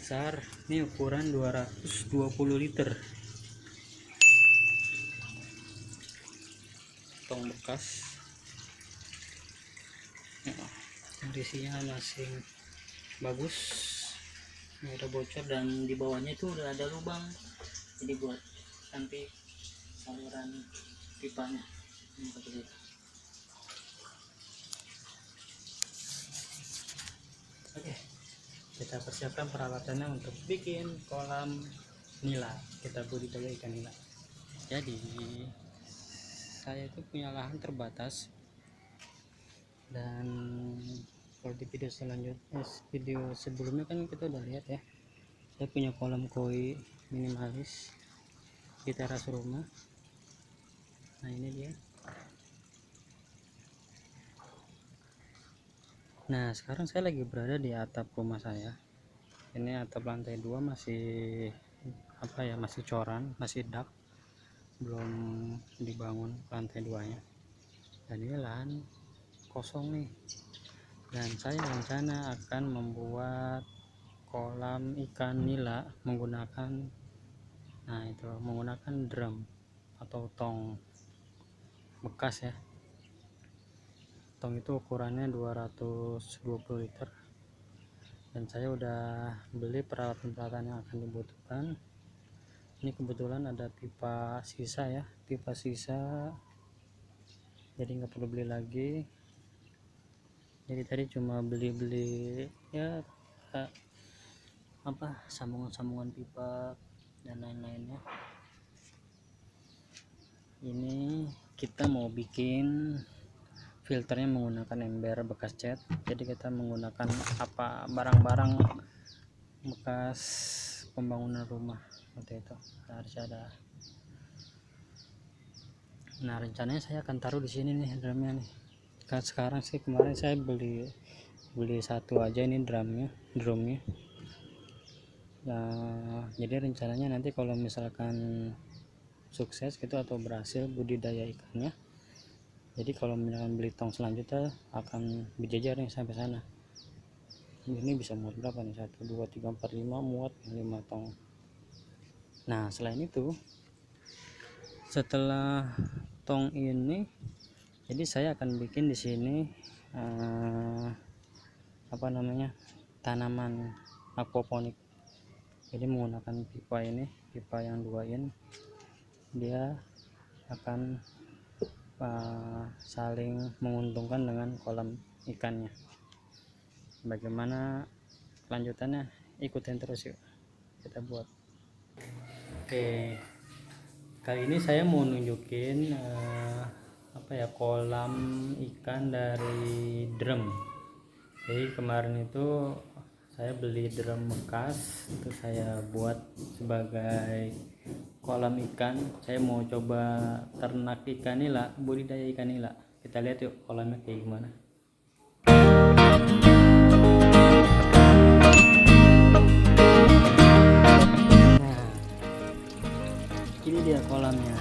besar, ini ukuran 220 liter, tong bekas. Kondisinya masih bagus, ini udah bocor dan di bawahnya itu udah ada lubang, jadi buat nanti saluran pipanya ini seperti itu. Oke, kita persiapkan peralatannya untuk bikin kolam nila, kita budidaya ikan nila. Jadi saya itu punya lahan terbatas, dan kalau di video selanjutnya, video sebelumnya kan kita udah lihat ya, saya punya kolam koi minimalis di teras rumah. Nah ini dia. Nah sekarang saya lagi berada di atap rumah saya. Ini atap lantai 2 masih masih coran, masih dak, belum dibangun lantai 2 nya. Dan ini lahan kosong nih, dan saya rencana akan membuat kolam ikan nila menggunakan drum atau tong bekas ya. Tong itu ukurannya 220 liter, dan saya udah beli peralatan-peralatan yang akan dibutuhkan. Ini kebetulan ada pipa sisa ya, pipa sisa, jadi nggak perlu beli lagi. Jadi tadi cuma beli ya sambungan-sambungan pipa dan lain-lainnya. Ini kita mau bikin filternya menggunakan ember bekas cat, jadi kita menggunakan barang-barang bekas pembangunan rumah seperti itu. Harus ada. Nah rencananya saya akan taruh di sini nih drumnya nih. Sekarang sih, kemarin saya beli satu aja ini drumnya. Nah, jadi rencananya nanti kalau misalkan sukses gitu atau berhasil budidaya ikannya, jadi kalau misalkan beli tong selanjutnya akan berjajar nih sampai sana. Ini bisa muat berapa nih? 1 2 3 4 5, muat 5 tong. Nah selain itu, setelah tong ini, jadi saya akan bikin di sini tanaman aquaponik. Jadi menggunakan pipa ini, pipa yang 2 in, dia akan saling menguntungkan dengan kolam ikannya. Bagaimana lanjutannya, ikutin terus yuk, kita buat. Oke, kali ini saya mau nunjukin kolam ikan dari drum. Jadi kemarin itu saya beli drum bekas, itu saya buat sebagai kolam ikan. Saya mau coba ternak ikan nila, budidaya ikan nila. Kita lihat yuk kolamnya kayak gimana. Nah, ini dia kolamnya.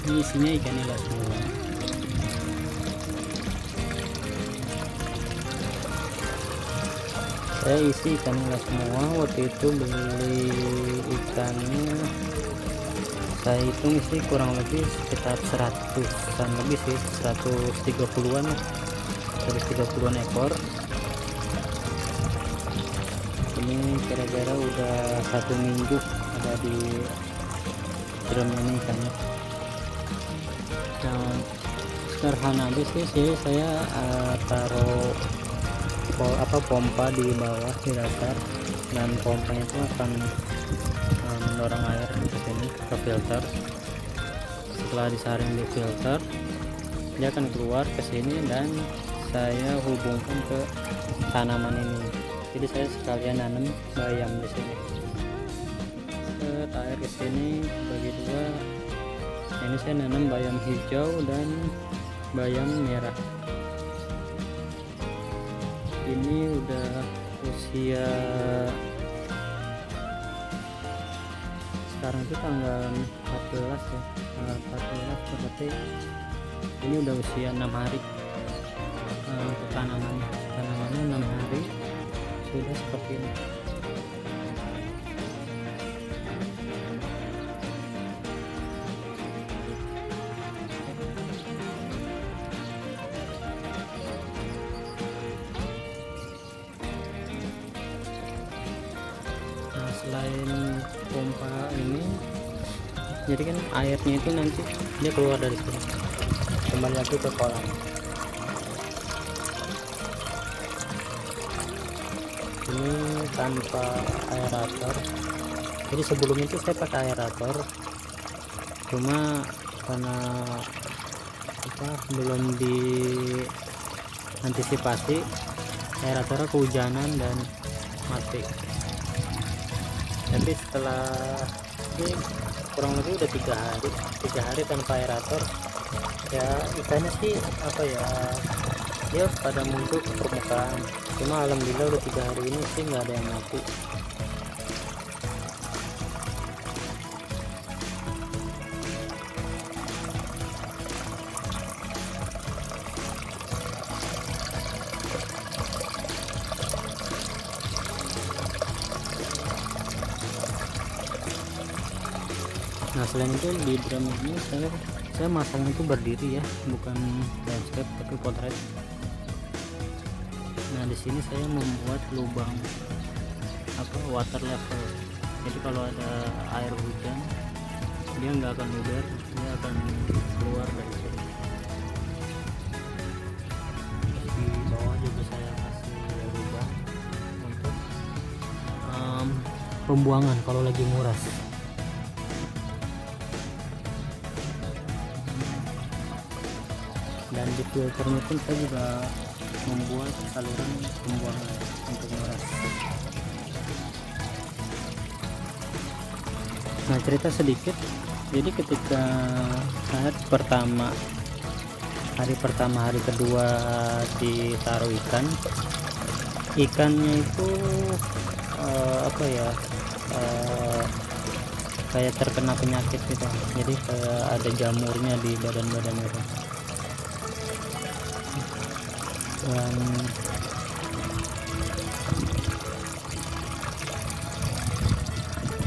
Ini isinya ikan nila semua. Saya isi ikan nila semua. Waktu itu beli ikannya, saya hitung sih kurang lebih sekitar 100-an lebih sih, 130-an 130-an ekor. Ini kira-kira udah 1 minggu ada di drum ini ikannya. Nah, sederhana aja sih, saya taruh pompa di bawah di dasar, dan pompanya itu akan mendorong air ke sini ke filter. Setelah disaring di filter, dia akan keluar ke sini dan saya hubungkan ke tanaman ini. Jadi saya sekalian nanam bayam di sini. Air ke sini bagi 2. Ini saya nanam bayam hijau dan bayam merah. Ini udah usia, sekarang itu tanggal 14 ya, tanggal 14 berarti ini udah usia 6 hari. untuk tanamannya 6 hari sudah seperti ini. Nah, selain pompa ini, jadi kan airnya itu nanti dia keluar dari sini kembali lagi ke kolam. Ini tanpa aerator, jadi sebelum itu saya pakai aerator, cuma karena belum diantisipasi, aeratornya kehujanan dan mati. Tapi setelah ini kurang lebih udah 3 hari tanpa aerator, ya ikannya sih dia pada muncul ke permukaan, cuma alhamdulillah udah 3 hari ini sih nggak ada yang mati. Nah, selain itu di drum ini saya masang itu berdiri ya, bukan landscape tapi potret. Nah, di sini saya membuat lubang water level, jadi kalau ada air hujan dia nggak akan luber, dia akan keluar dari sini. Di bawah juga saya kasih lubang untuk pembuangan kalau lagi nguras. Dan di filternya pun saya juga membuat saluran pembuangan untuk nguras. Nah, cerita sedikit, jadi ketika hari pertama hari kedua ditaruh ikannya itu kayak terkena penyakit gitu, jadi kayak ada jamurnya di badan-badannya itu. Dan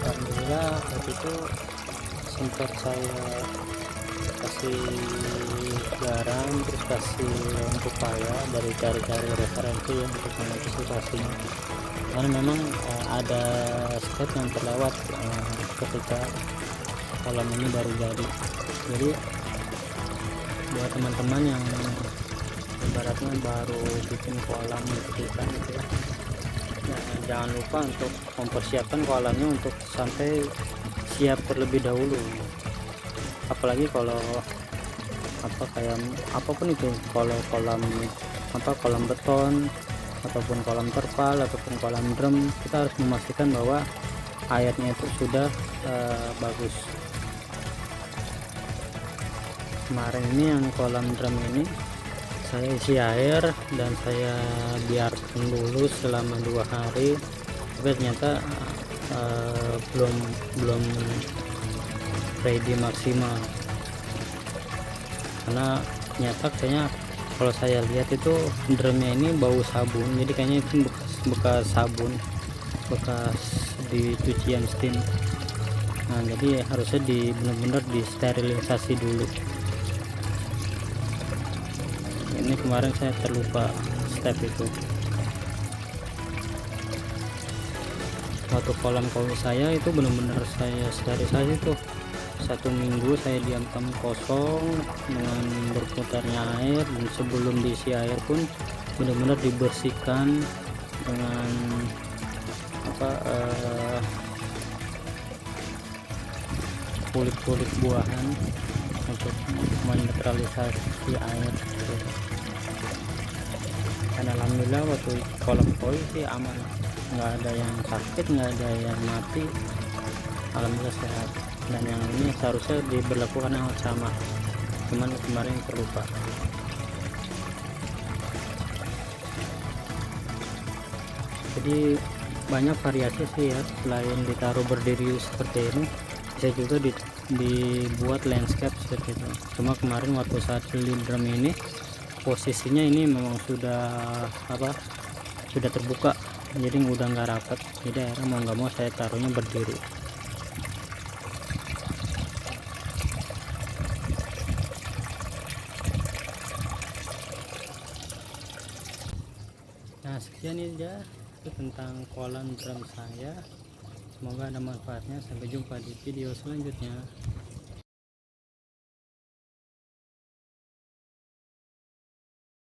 alhamdulillah waktu itu sempat saya kasih garam, terus kasih untuk upaya dari cari-cari referensi ya untuk mengantisipasinya, karena memang ada step yang terlewat ketika kolam ini baru jadi. Jadi buat teman-teman yang ibaratnya baru bikin kolam ikan gitu ya, jangan lupa untuk mempersiapkan kolamnya untuk sampai siap terlebih dahulu. Apalagi kalau kayak apapun itu, kalau kolam beton ataupun kolam terpal ataupun kolam drum, kita harus memastikan bahwa airnya itu sudah bagus. Kemarin ini yang kolam drum ini saya isi air dan saya biarkan dulu selama 2 hari, tapi ternyata belum ready maksimal, karena nyata kayaknya kalau saya lihat itu drumnya ini bau sabun, jadi kayaknya itu bekas sabun, bekas di cucian steam. Nah, jadi harusnya benar-benar disterilisasi dulu. Ini kemarin saya terlupa step itu. Waktu kolam koi saya itu benar-benar saya sterilisasi tuh, 1 minggu saya diamkan kosong dengan berputarnya air, dan sebelum diisi air pun benar-benar dibersihkan dengan kulit-kulit buahan untuk menetralisasi air. Dan alhamdulillah waktu kolam koi sih aman, nggak ada yang sakit, nggak ada yang mati, alhamdulillah sehat. Dan yang ini seharusnya diberlakukan yang sama, cuman kemarin terlupa. Jadi banyak variasi sih ya, selain ditaruh berdiri seperti ini, bisa juga dibuat landscape seperti itu. Cuma kemarin waktu saat beli drum ini posisinya ini memang sudah sudah terbuka, jadi udah nggak rapat, jadi akhirnya mau nggak mau saya taruhnya berdiri. Nah, sekian aja itu tentang kolam drum saya. Semoga ada manfaatnya. Sampai jumpa di video selanjutnya.